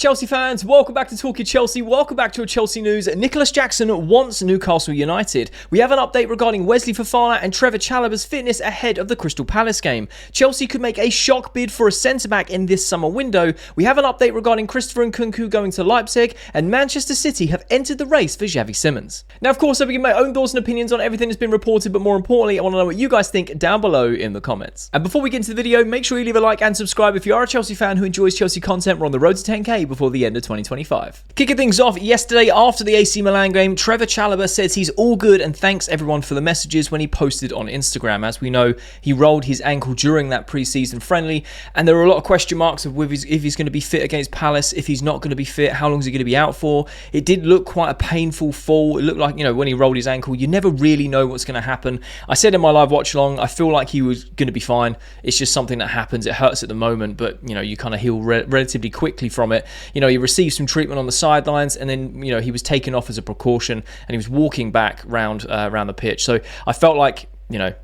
Chelsea fans, welcome back to Talking Chelsea, welcome back to a Chelsea news. Nicolas Jackson wants Newcastle United. We have an update regarding Wesley Fofana and Trevor Chalobah's fitness ahead of the Crystal Palace game. Chelsea could make a shock bid for a centre-back in this summer window. We have an update regarding Christopher Nkunku going to Leipzig, and Manchester City have entered the race for Xavi Simons. Now, of course, I begin my own thoughts and opinions on everything that's been reported, but more importantly, I want to know what you guys think down below in the comments. And before we get into the video, make sure you leave a like and subscribe if you are a Chelsea fan who enjoys Chelsea content. We're on the road to 10k before the end of 2025. Kicking things off, yesterday after the AC Milan game, Trevor Chalobah says he's all good and thanks everyone for the messages when he posted on Instagram. As we know, he rolled his ankle during that pre-season friendly, and there were a lot of question marks of if he's going to be fit against Palace, if he's not going to be fit, how long is he going to be out for. It did look quite a painful fall. It looked like, when he rolled his ankle, you never really know what's going to happen. I said in my live watch along, I feel like he was going to be fine. It's just something that happens. It hurts at the moment, but you kind of heal relatively quickly from it. He received some treatment on the sidelines, and then he was taken off as a precaution, and he was walking back around the pitch. So I felt like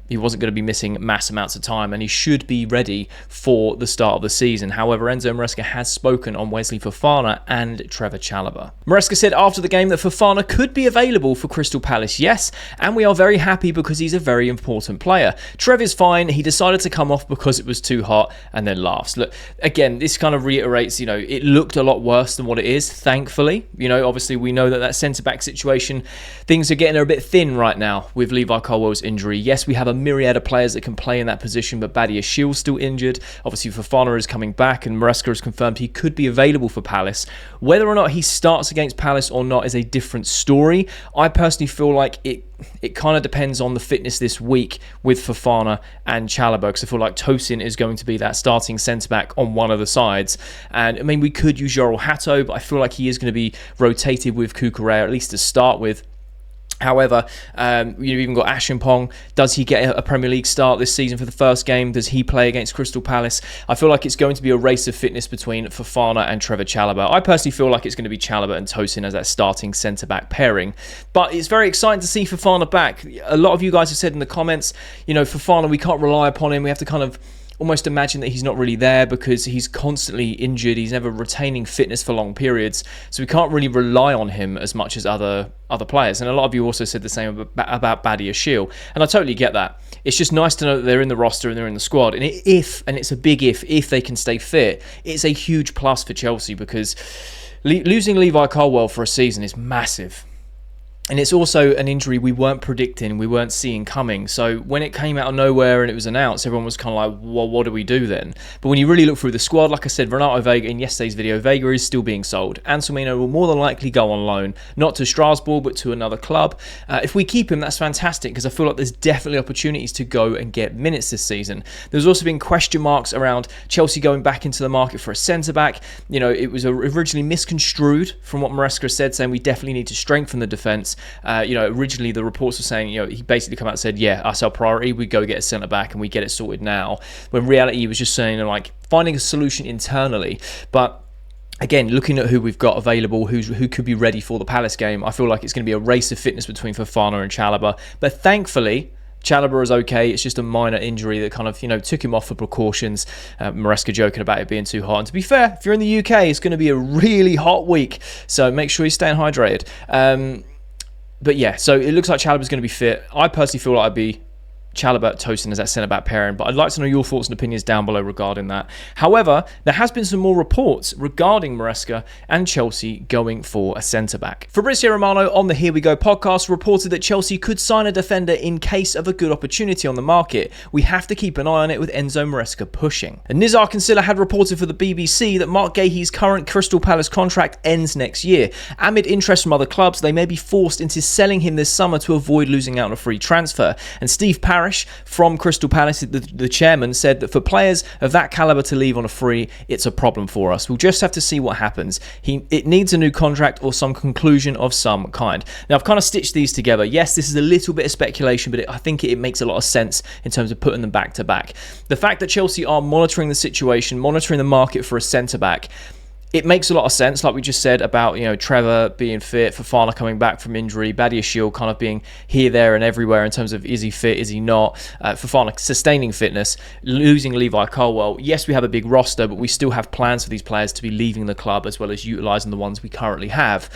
he wasn't going to be missing mass amounts of time, and he should be ready for the start of the season. However, Enzo Maresca has spoken on Wesley Fofana and Trevor Chalobah. Maresca said after the game that Fofana could be available for Crystal Palace, yes, and we are very happy because he's a very important player. Trevor's fine. He decided to come off because it was too hot, and then laughs. Look, again, this kind of reiterates, it looked a lot worse than what it is, thankfully. Obviously we know that centre-back situation, things are getting a bit thin right now with Levi Colwell's injury. Yes, we have a myriad of players that can play in that position, but Badiashiel's still injured. Obviously, Fofana is coming back, and Maresca has confirmed he could be available for Palace. Whether or not he starts against Palace or not is a different story. I personally feel like it kind of depends on the fitness this week with Fofana and Chalobah, because I feel like Tosin is going to be that starting centre-back on one of the sides. And, we could use Jorel Hato, but I feel like he is going to be rotated with Cucurella, at least to start with. However, you've even got Ashimpong. Does he get a Premier League start this season for the first game? Does he play against Crystal Palace? I feel like it's going to be a race of fitness between Fofana and Trevor Chalobah. I personally feel like it's going to be Chalobah and Tosin as that starting centre-back pairing. But it's very exciting to see Fofana back. A lot of you guys have said in the comments, Fofana, we can't rely upon him. We have to kind of almost imagine that he's not really there because he's constantly injured. He's never retaining fitness for long periods. So we can't really rely on him as much as other players. And a lot of you also said the same about Badiashile. And I totally get that. It's just nice to know that they're in the roster and they're in the squad. And it's a big if they can stay fit, it's a huge plus for Chelsea, because losing Levi Colwill for a season is massive. And it's also an injury we weren't predicting, we weren't seeing coming. So when it came out of nowhere and it was announced, everyone was kind of like, well, what do we do then? But when you really look through the squad, like I said, Renato Vega in yesterday's video, Vega is still being sold. Anselmino will more than likely go on loan, not to Strasbourg, but to another club. If we keep him, that's fantastic, because I feel like there's definitely opportunities to go and get minutes this season. There's also been question marks around Chelsea going back into the market for a centre-back. It was originally misconstrued from what Maresca said, saying we definitely need to strengthen the defence. Originally the reports were saying, he basically come out and said, yeah, that's our priority. We go get a centre back and we get it sorted now. When reality, he was just saying, finding a solution internally. But again, looking at who we've got available, who could be ready for the Palace game, I feel like it's going to be a race of fitness between Fofana and Chalobah. But thankfully, Chalobah is okay. It's just a minor injury that kind of, took him off for precautions. Maresca joking about it being too hot. And to be fair, if you're in the UK, it's going to be a really hot week. So make sure you're staying hydrated. But yeah, so it looks like Chalobah's going to be fit. I personally feel like I'd be Chalobah, Tosin as that centre-back pairing, but I'd like to know your thoughts and opinions down below regarding that. However, there has been some more reports regarding Maresca and Chelsea going for a centre-back. Fabrizio Romano on the Here We Go podcast reported that Chelsea could sign a defender in case of a good opportunity on the market. We have to keep an eye on it with Enzo Maresca pushing. And Nizar Kinsella had reported for the BBC that Marc Guehi's current Crystal Palace contract ends next year. Amid interest from other clubs, they may be forced into selling him this summer to avoid losing out on a free transfer. And Steve Parrish from Crystal Palace, the chairman, said that for players of that calibre to leave on a free, it's a problem for us. We'll just have to see what happens. It needs a new contract or some conclusion of some kind. Now, I've kind of stitched these together. Yes, this is a little bit of speculation, but I think it makes a lot of sense in terms of putting them back to back. The fact that Chelsea are monitoring the situation, monitoring the market for a centre-back, it makes a lot of sense, like we just said, about, you know, Trevor being fit, Fofana coming back from injury, Badiashile kind of being here, there and everywhere in terms of is he fit, is he not, Fofana sustaining fitness, losing Levi Colwill. Yes, we have a big roster, but we still have plans for these players to be leaving the club as well as utilising the ones we currently have.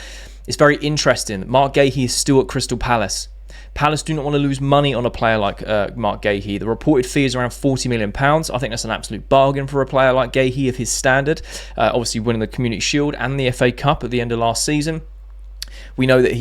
It's very interesting. Marc Guehi is still at Crystal Palace. Palace do not want to lose money on a player like Marc Guehi. The reported fee is around £40 million. I think that's an absolute bargain for a player like Guehi of his standard. Obviously winning the Community Shield and the FA Cup at the end of last season. We know that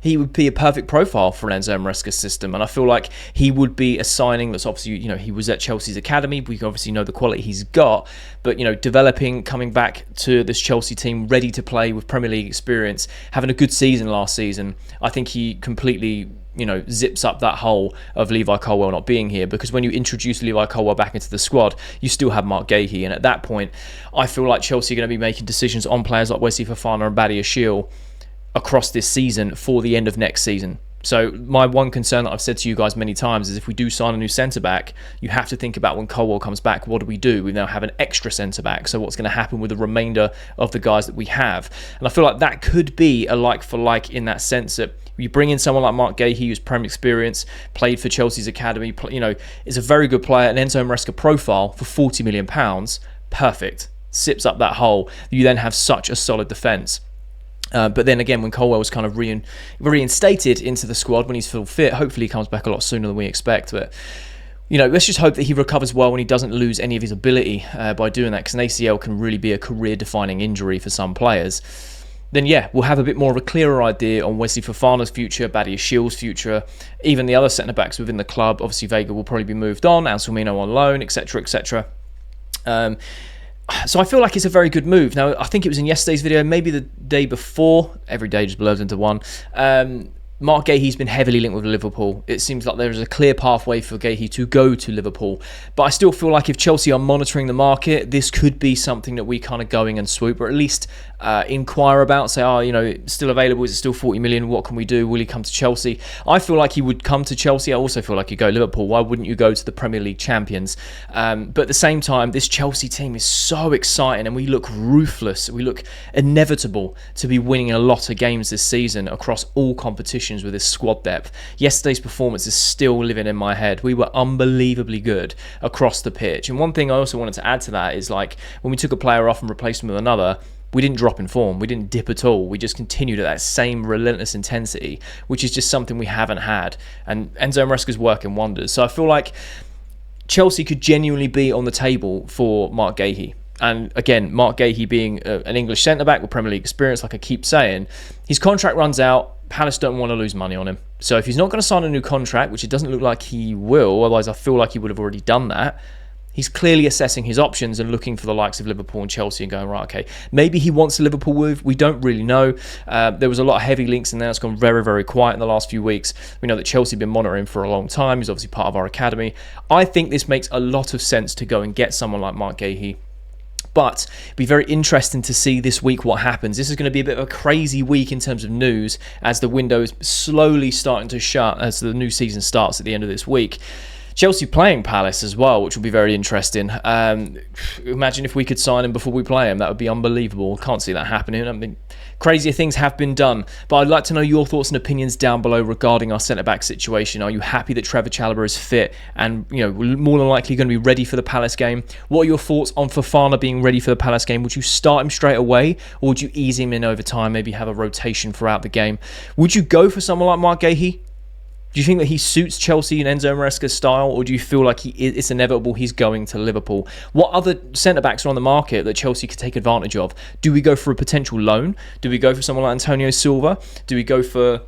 he would be a perfect profile for an Enzo Maresca's system, and I feel like he would be a signing that's obviously, you know, he was at Chelsea's academy. We obviously know the quality he's got, but, you know, developing, coming back to this Chelsea team ready to play with Premier League experience, having a good season last season, I think he completely, you know, zips up that hole of Levi Colwill not being here, because when you introduce Levi Colwill back into the squad, you still have Marc Guehi, and at that point, I feel like Chelsea are going to be making decisions on players like Wesley Fofana and Badiashile across this season for the end of next season. So my one concern that I've said to you guys many times is if we do sign a new centre-back, you have to think about when Colwill comes back, what do? We now have an extra centre-back, so what's going to happen with the remainder of the guys that we have? And I feel like that could be a like-for-like in that sense that you bring in someone like Marc Guehi, who's Premier experience, played for Chelsea's academy, you know, is a very good player, an Enzo Maresca profile for £40 million, perfect. Sips up that hole. You then have such a solid defence. But then again, when Colwill was kind of reinstated into the squad when he's full fit, hopefully he comes back a lot sooner than we expect. But, you know, let's just hope that he recovers well and he doesn't lose any of his ability by doing that, because an ACL can really be a career-defining injury for some players. Then, yeah, we'll have a bit more of a clearer idea on Wesley Fofana's future, Badiashile's future, even the other centre-backs within the club. Obviously, Vega will probably be moved on, Anselmino on loan, etc., etc. So I feel like it's a very good move. Now, I think it was in yesterday's video, maybe the day before. Every day just blurs into one. Marc Guehi's been heavily linked with Liverpool. It seems like there is a clear pathway for Guehi to go to Liverpool. But I still feel like if Chelsea are monitoring the market, this could be something that we kind of go in and swoop, or at least inquire about. Say, oh, you know, it's still available. Is it still 40 million? What can we do? Will he come to Chelsea? I feel like he would come to Chelsea. I also feel like he'd go to Liverpool. Why wouldn't you go to the Premier League champions? But at the same time, this Chelsea team is so exciting and we look ruthless. We look inevitable to be winning a lot of games this season across all competitions with this squad depth. Yesterday's performance is still living in my head. We were unbelievably good across the pitch. And one thing I also wanted to add to that is, like, when we took a player off and replaced him with another, we didn't drop in form. We didn't dip at all. We just continued at that same relentless intensity, which is just something we haven't had. And Enzo Maresca's working wonders. So I feel like Chelsea could genuinely be on the table for Marc Guehi. And again, Marc Guehi being an English centre-back with Premier League experience, like I keep saying, his contract runs out. Palace don't want to lose money on him. So if he's not going to sign a new contract, which it doesn't look like he will, otherwise I feel like he would have already done that, he's clearly assessing his options and looking for the likes of Liverpool and Chelsea and going, right, okay, maybe he wants a Liverpool move. We don't really know. There was a lot of heavy links in there. It's gone very, very quiet in the last few weeks. We know that Chelsea have been monitoring for a long time. He's obviously part of our academy. I think this makes a lot of sense to go and get someone like Marc Guehi. But it'll be very interesting to see this week what happens. This is going to be a bit of a crazy week in terms of news as the window is slowly starting to shut as the new season starts at the end of this week. Chelsea playing Palace as well, which will be very interesting. Imagine if we could sign him before we play him. That would be unbelievable. Can't see that happening. I mean, crazier things have been done. But I'd like to know your thoughts and opinions down below regarding our centre-back situation. Are you happy that Trevor Chalobah is fit and, you know, more than likely going to be ready for the Palace game? What are your thoughts on Fofana being ready for the Palace game? Would you start him straight away, or would you ease him in over time, maybe have a rotation throughout the game? Would you go for someone like Marc Guehi? Do you think that he suits Chelsea and Enzo Maresca's style, or do you feel like it's inevitable he's going to Liverpool? What other centre-backs are on the market that Chelsea could take advantage of? Do we go for a potential loan? Do we go for someone like Antonio Silva? Do we go for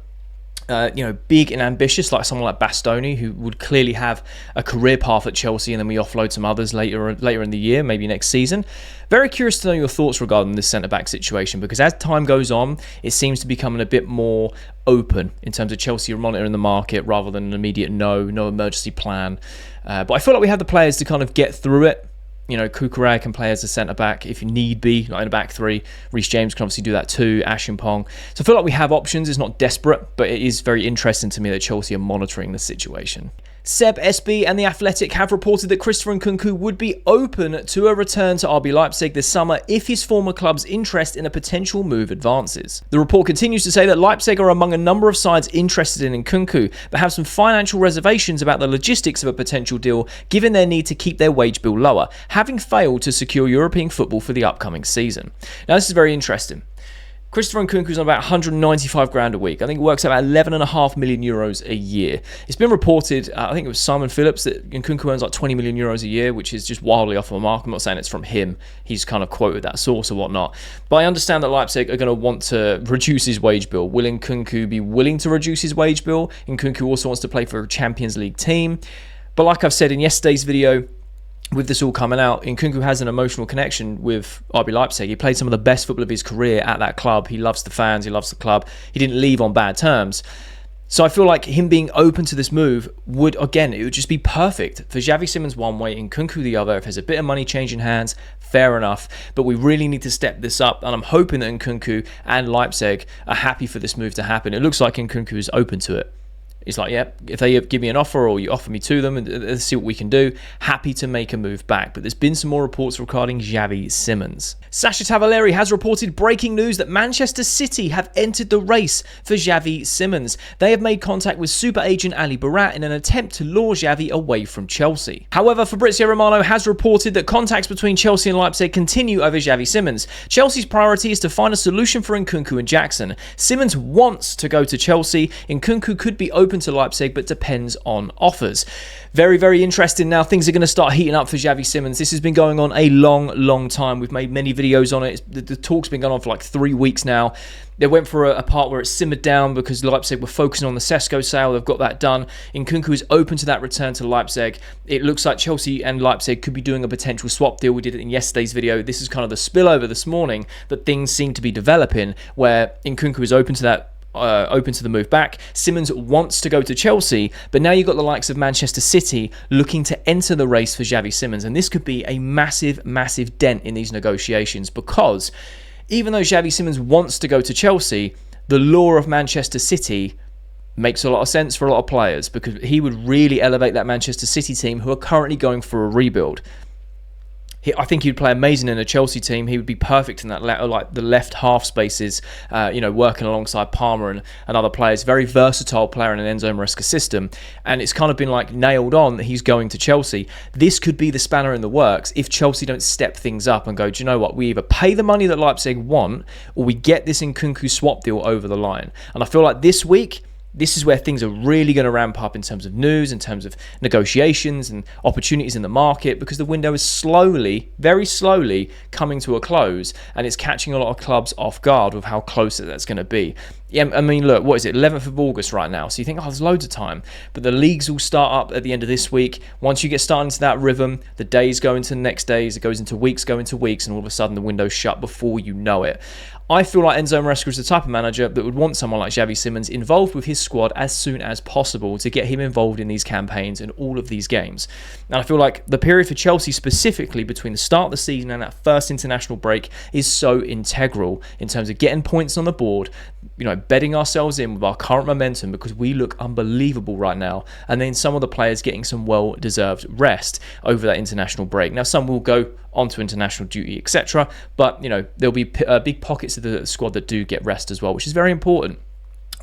big and ambitious like someone like Bastoni, who would clearly have a career path at Chelsea, and then we offload some others later in the year, maybe next season? Very curious to know your thoughts regarding this centre-back situation, because as time goes on, it seems to be becoming a bit more open in terms of Chelsea monitoring the market rather than an immediate no emergency plan. But I feel like we have the players to kind of get through it. You know, Cucurella can play as a centre-back if need be, like in a back three. Reece James can obviously do that too, Ashimpong. So I feel like we have options. It's not desperate, but it is very interesting to me that Chelsea are monitoring the situation. Seb SB and The Athletic have reported that Christopher Nkunku would be open to a return to RB Leipzig this summer if his former club's interest in a potential move advances. The report continues to say that Leipzig are among a number of sides interested in Nkunku, but have some financial reservations about the logistics of a potential deal given their need to keep their wage bill lower, having failed to secure European football for the upcoming season. Now this is very interesting. Christopher Nkunku's on about 195 grand a week. I think it works out about 11.5 million euros a year. It's been reported, I think it was Simon Phillips, that Nkunku earns like 20 million euros a year, which is just wildly off the mark. I'm not saying it's from him. He's kind of quoted that source or whatnot. But I understand that Leipzig are going to want to reduce his wage bill. Will Nkunku be willing to reduce his wage bill? Nkunku also wants to play for a Champions League team. But like I've said in yesterday's video, with this all coming out, Nkunku has an emotional connection with RB Leipzig. He played some of the best football of his career at that club. He loves the fans. He loves the club. He didn't leave on bad terms. So I feel like him being open to this move would, again, it would just be perfect for Xavi Simons one way, Nkunku the other. If there's a bit of money changing hands, fair enough. But we really need to step this up. And I'm hoping that Nkunku and Leipzig are happy for this move to happen. It looks like Nkunku is open to it. He's like, yeah, if they give me an offer or you offer me to them and let's see what we can do, happy to make a move back. But there's been some more reports regarding Xavi Simons. Sasha Tavaleri has reported breaking news that Manchester City have entered the race for Xavi Simons. They have made contact with super agent Ali Barat in an attempt to lure Xavi away from Chelsea. However, Fabrizio Romano has reported that contacts between Chelsea and Leipzig continue over Xavi Simons. Chelsea's priority is to find a solution for Nkunku and Jackson. Simons wants to go to Chelsea. Nkunku could be open to Leipzig, but depends on offers. Very, very interesting now. Things are going to start heating up for Xavi Simons. This has been going on a long time. We've made many videos on it. The talk's been going on for like 3 weeks now. They went for a part where it simmered down because Leipzig were focusing on the Sesko sale. They've got that done. Nkunku is open to that return to Leipzig. It looks like Chelsea and Leipzig could be doing a potential swap deal. We did it in yesterday's video. This is kind of the spillover this morning that things seem to be developing where Nkunku is open to that. Open to the move back. Simons wants to go to Chelsea, but now you've got the likes of Manchester City looking to enter the race for Xavi Simons, and this could be a massive dent in these negotiations because even though Xavi Simons wants to go to Chelsea, the lure of Manchester City makes a lot of sense for a lot of players because he would really elevate that Manchester City team who are currently going for a rebuild. I think he'd play amazing in a Chelsea team. He would be perfect in that like the left half spaces, working alongside Palmer and other players. Very versatile player in an Enzo Maresca system. And it's kind of been like nailed on that he's going to Chelsea. This could be the spanner in the works if Chelsea don't step things up and go, do you know what? We either pay the money that Leipzig want or we get this Nkunku swap deal over the line. And I feel like this week, this is where things are really going to ramp up in terms of news, in terms of negotiations and opportunities in the market because the window is slowly, very slowly coming to a close and it's catching a lot of clubs off guard with how close that's going to be. Yeah, I mean, look, what is it? 11th of August right now. So you think, oh, there's loads of time. But the leagues will start up at the end of this week. Once you get started into that rhythm, the days go into the next days, it goes into weeks, and all of a sudden the window's shut before you know it. I feel like Enzo Maresca is the type of manager that would want someone like Xavi Simons involved with his squad as soon as possible to get him involved in these campaigns and all of these games. And I feel like the period for Chelsea specifically between the start of the season and that first international break is so integral in terms of getting points on the board, bedding ourselves in with our current momentum because we look unbelievable right now, and then some of the players getting some well-deserved rest over that international break. Now, some will go onto international duty, etc., but there'll be big pockets of the squad that do get rest as well, which is very important.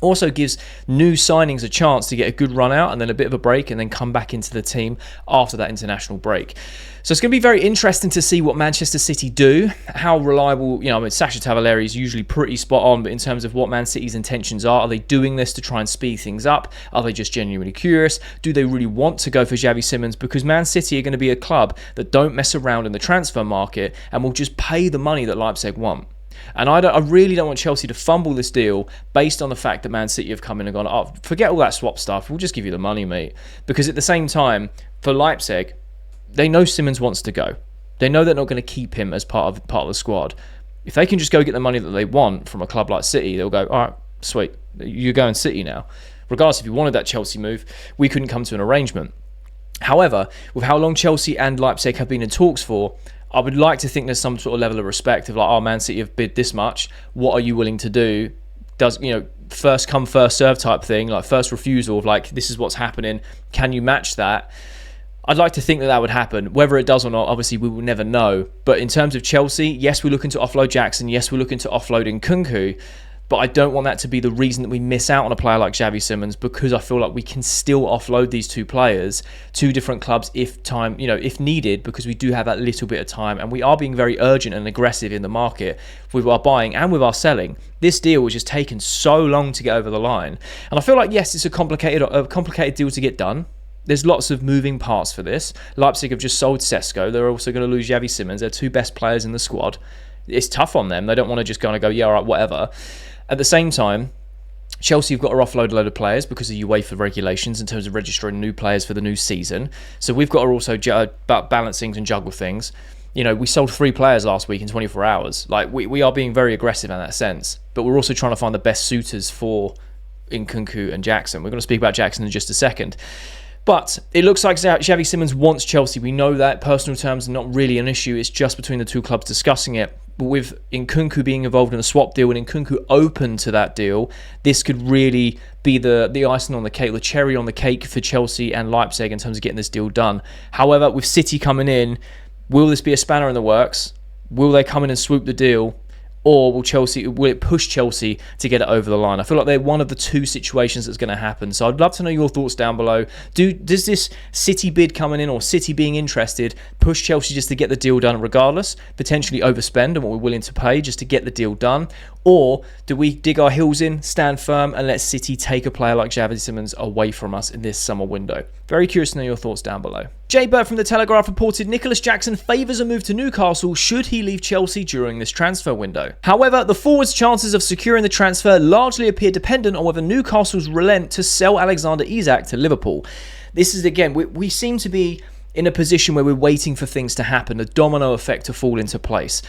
Also gives new signings a chance to get a good run out and then a bit of a break and then come back into the team after that international break. So it's going to be very interesting to see what Manchester City do, how reliable, Sasha Tavaleri is usually pretty spot on, but in terms of what Man City's intentions are they doing this to try and speed things up? Are they just genuinely curious? Do they really want to go for Xavi Simons? Because Man City are going to be a club that don't mess around in the transfer market and will just pay the money that Leipzig want. And I really don't want Chelsea to fumble this deal based on the fact that Man City have come in and gone, oh, forget all that swap stuff. We'll just give you the money, mate. Because at the same time, for Leipzig, they know Simons wants to go. They know they're not going to keep him as part of the squad. If they can just go get the money that they want from a club like City, they'll go, all right, sweet, you're going City now. Regardless if you wanted that Chelsea move, we couldn't come to an arrangement. However, with how long Chelsea and Leipzig have been in talks for, I would like to think there's some sort of level of respect of like, oh, Man City have bid this much. What are you willing to do does, first come, first serve type thing, like first refusal of like, this is what's happening. Can you match that? I'd like to think that would happen. Whether it does or not, obviously we will never know. But in terms of Chelsea, yes, we're looking to offload Jackson. Yes, we're looking to offload Nkunku. But I don't want that to be the reason that we miss out on a player like Xavi Simons, because I feel like we can still offload these two players to different clubs if needed, because we do have that little bit of time, and we are being very urgent and aggressive in the market with our buying and with our selling. This deal was just taken so long to get over the line. And I feel like, yes, it's a complicated deal to get done. There's lots of moving parts for this. Leipzig have just sold Sesko. They're also going to lose Xavi Simons. They're two best players in the squad. It's tough on them. They don't want to just kind of go, yeah, all right, whatever. At the same time, Chelsea have got to offload a load of players because of UEFA regulations in terms of registering new players for the new season. So we've got to also balance things and juggle things. We sold 3 players last week in 24 hours. Like, we are being very aggressive in that sense. But we're also trying to find the best suitors for Nkunku and Jackson. We're going to speak about Jackson in just a second. But it looks like Xavi Simons wants Chelsea. We know that. Personal terms are not really an issue. It's just between the two clubs discussing it. But with Nkunku being involved in a swap deal and Nkunku open to that deal, this could really be the icing on the cake, the cherry on the cake for Chelsea and Leipzig in terms of getting this deal done. However, with City coming in, will this be a spanner in the works? Will they come in and swoop the deal? Or will it push Chelsea to get it over the line? I feel like they're one of the two situations that's going to happen. So I'd love to know your thoughts down below. Does this City bid coming in, or City being interested, push Chelsea just to get the deal done regardless, potentially overspend on what we're willing to pay just to get the deal done? Or do we dig our heels in, stand firm, and let City take a player like Xavi Simons away from us in this summer window? Very curious to know your thoughts down below. Jay Burt from The Telegraph reported Nicolas Jackson favours a move to Newcastle should he leave Chelsea during this transfer window. However, the forward's chances of securing the transfer largely appear dependent on whether Newcastle's relent to sell Alexander Isak to Liverpool. This is, again, we seem to be in a position where we're waiting for things to happen, a domino effect to fall into place.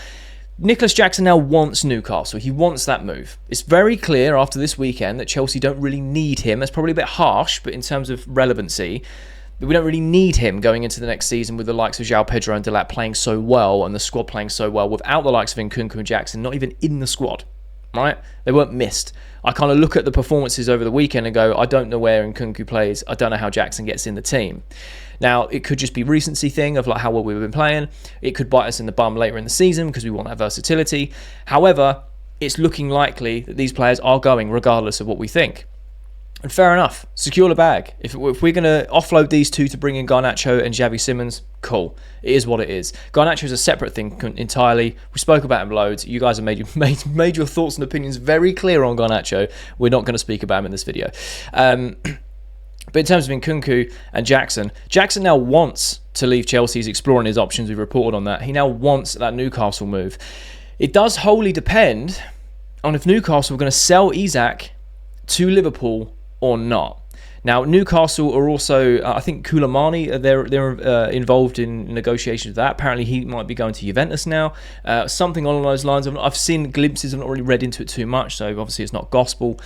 Nicolas Jackson now wants Newcastle. He wants that move. It's very clear after this weekend that Chelsea don't really need him. That's probably a bit harsh, but in terms of relevancy, we don't really need him going into the next season with the likes of João Pedro and Delap playing so well and the squad playing so well without the likes of Nkunku and Jackson not even in the squad, right? They weren't missed. I kind of look at the performances over the weekend and go, I don't know where Nkunku plays. I don't know how Jackson gets in the team. Now, it could just be recency thing of like how well we've been playing. It could bite us in the bum later in the season because we want that versatility. However, it's looking likely that these players are going regardless of what we think. And fair enough, secure the bag. If we're going to offload these two to bring in Garnacho and Xavi Simons, cool. It is what it is. Garnacho is a separate thing entirely. We spoke about him loads. You guys have made your thoughts and opinions very clear on Garnacho. We're not going to speak about him in this video. But in terms of Nkunku and Jackson now wants to leave Chelsea. He's exploring his options. We've reported on that. He now wants that Newcastle move. It does wholly depend on if Newcastle are going to sell Isak to Liverpool or not. Now, Newcastle are also, I think Koulibaly, they're involved in negotiations with that. Apparently, he might be going to Juventus now. Something along those lines. I've seen glimpses. I've not really read into it too much, so obviously it's not gospel.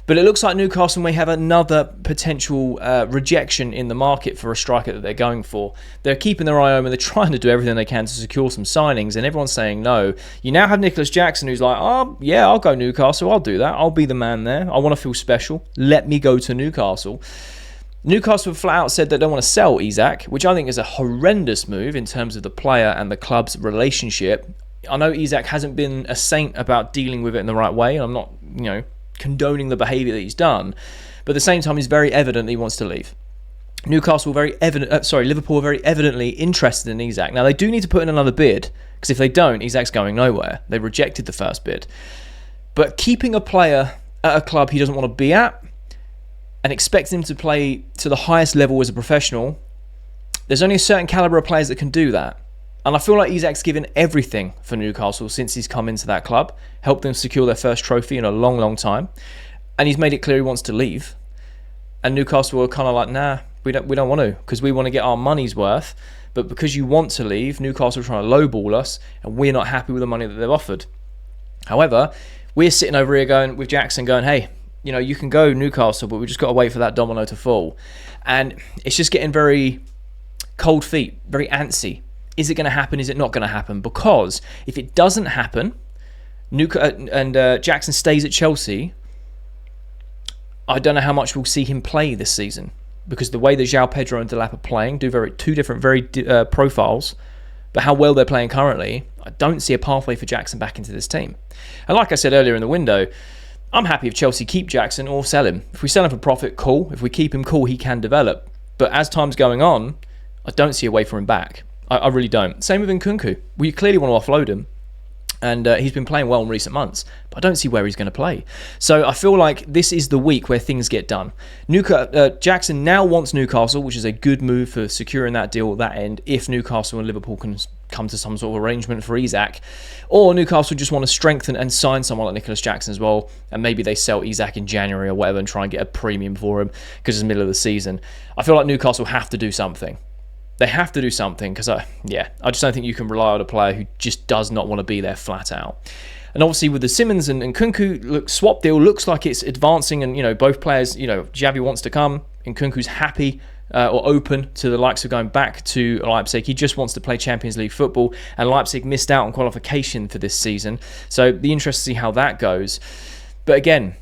But it looks like Newcastle may have another potential rejection in the market for a striker that they're going for. They're keeping their eye open. They're trying to do everything they can to secure some signings, and everyone's saying no. You now have Nicolas Jackson who's like, oh, yeah, I'll go Newcastle. I'll do that. I'll be the man there. I want to feel special. Let me go to Newcastle. Newcastle flat out said they don't want to sell Isak, which I think is a horrendous move in terms of the player and the club's relationship. I know Isak hasn't been a saint about dealing with it in the right way, and I'm not, condoning the behaviour that he's done, but at the same time, he's very evident that he wants to leave. Liverpool are very evidently interested in Isak. Now, they do need to put in another bid, because if they don't, Isak's going nowhere. They rejected the first bid. But keeping a player at a club he doesn't want to be at and expecting him to play to the highest level as a professional, there's only a certain calibre of players that can do that. And I feel like Isak's given everything for Newcastle since he's come into that club, helped them secure their first trophy in a long, long time. And he's made it clear he wants to leave. And Newcastle were kind of like, nah, we don't want to, because we want to get our money's worth. But because you want to leave, Newcastle are trying to lowball us, and we're not happy with the money that they've offered. However, we're sitting over here with Jackson going, hey, you can go Newcastle, but we've just got to wait for that domino to fall. And it's just getting very cold feet, very antsy. Is it going to happen? Is it not going to happen? Because if it doesn't happen, Jackson stays at Chelsea, I don't know how much we'll see him play this season, because the way that João Pedro and Delap are playing two different profiles, but how well they're playing currently, I don't see a pathway for Jackson back into this team. And like I said earlier in the window, I'm happy if Chelsea keep Jackson or sell him. If we sell him for profit, cool. If we keep him, cool, he can develop. But as time's going on, I don't see a way for him back. I really don't. Same with Nkunku. We clearly want to offload him. And he's been playing well in recent months, but I don't see where he's going to play. So I feel like this is the week where things get done. Jackson now wants Newcastle, which is a good move for securing that deal at that end, if Newcastle and Liverpool can come to some sort of arrangement for Isak. Or Newcastle just want to strengthen and sign someone like Nicolas Jackson as well, and maybe they sell Isak in January or whatever and try and get a premium for him because it's the middle of the season. I feel like Newcastle have to do something. They have to do something because, I just don't think you can rely on a player who just does not want to be there flat out. And obviously with the Simons and Nkunku swap deal, looks like it's advancing, and both players, Xavi wants to come, Nkunku's happy or open to the likes of going back to Leipzig. He just wants to play Champions League football, and Leipzig missed out on qualification for this season. So the interest to see how that goes. But again,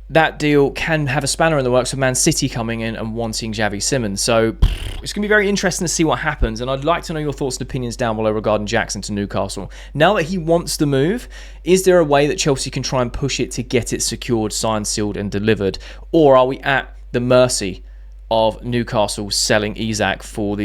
that deal can have a spanner in the works of Man City coming in and wanting Xavi Simons. So it's going to be very interesting to see what happens. And I'd like to know your thoughts and opinions down below regarding Jackson to Newcastle. Now that he wants the move, is there a way that Chelsea can try and push it to get it secured, signed, sealed and delivered? Or are we at the mercy of Newcastle selling Isak for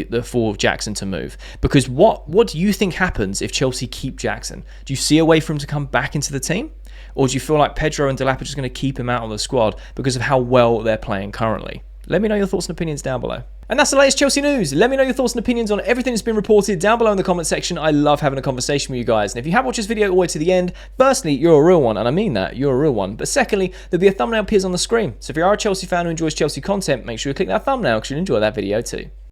Jackson to move? Because what do you think happens if Chelsea keep Jackson? Do you see a way for him to come back into the team? Or do you feel like Pedro and Delap are just going to keep him out of the squad because of how well they're playing currently? Let me know your thoughts and opinions down below. And that's the latest Chelsea news. Let me know your thoughts and opinions on everything that's been reported down below in the comment section. I love having a conversation with you guys. And if you have watched this video all the way to the end, firstly, you're a real one, and I mean that, you're a real one. But secondly, there'll be a thumbnail appears on the screen. So if you are a Chelsea fan who enjoys Chelsea content, make sure you click that thumbnail because you'll enjoy that video too.